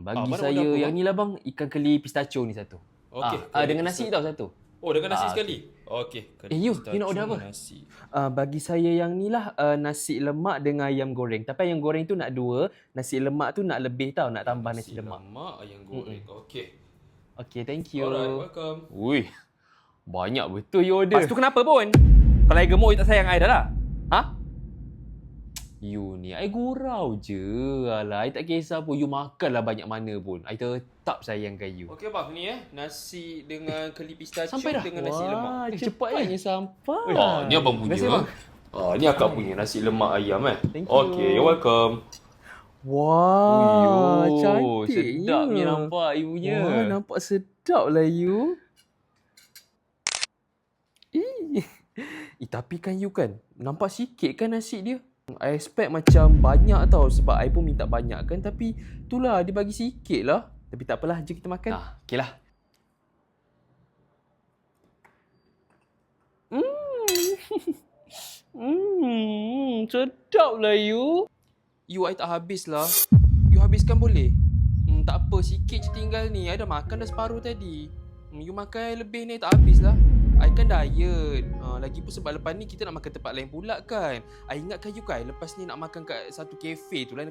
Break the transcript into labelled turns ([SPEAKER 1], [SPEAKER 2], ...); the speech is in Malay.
[SPEAKER 1] Bagi
[SPEAKER 2] Mana
[SPEAKER 1] saya
[SPEAKER 2] order apa,
[SPEAKER 1] yang ni lah bang, ikan keli pistachio ni satu.
[SPEAKER 2] Okey.
[SPEAKER 1] Dengan nasi tau satu.
[SPEAKER 2] Oh, dengan nasi sekali. Okey.
[SPEAKER 1] You nak order apa?
[SPEAKER 2] Nasi.
[SPEAKER 1] Bagi saya yang ni lah, nasi lemak dengan ayam goreng. Tapi ayam goreng tu nak 2, nasi lemak tu nak lebih tau, nak tambah nasi lemak.
[SPEAKER 2] Lemak, ayam goreng. Okey.
[SPEAKER 1] Okay, thank you.
[SPEAKER 2] Alright, welcome.
[SPEAKER 1] Ui, banyak betul you order.
[SPEAKER 3] Lepas tu kenapa pun? Kalau I gemuk, you tak sayang I dah lah. Ha?
[SPEAKER 1] You ni, I gurau je. Alah, I tak kisah pun. You makanlah banyak mana pun. I tetap sayangkan you.
[SPEAKER 2] Okey bang, ni nasi dengan keli pistachio
[SPEAKER 1] Sampai dah?
[SPEAKER 2] dengan nasi lemak.
[SPEAKER 1] Cepatnya sampai.
[SPEAKER 2] Ni abang punya.
[SPEAKER 1] Terima kasih, bang.
[SPEAKER 2] Ni akak punya nasi lemak ayam
[SPEAKER 1] Thank you.
[SPEAKER 2] Okey, you're welcome.
[SPEAKER 1] Wah,
[SPEAKER 3] Oh,
[SPEAKER 1] cantiknya.
[SPEAKER 3] sedapnya nampak you punya.
[SPEAKER 1] Wah, nampak sedap lah you. Tapi kan you kan, nampak sikit kan nasi dia. I expect macam banyak tau sebab I pun minta banyak kan. Tapi itulah, dia bagi sikit lah. Tapi tak apalah, jom kita makan. Okey lah. Sedap lah you. You, I tak habis lah. You habiskan boleh? Tak apa, sikit je tinggal ni. I dah makan dah separuh tadi. You makan I lebih ni, tak habis lah. I kan diet. Lagipun sebab lepas ni kita nak makan tempat lain pula kan. I ingatkan you kan, lepas ni nak makan kat satu kafe tu lah.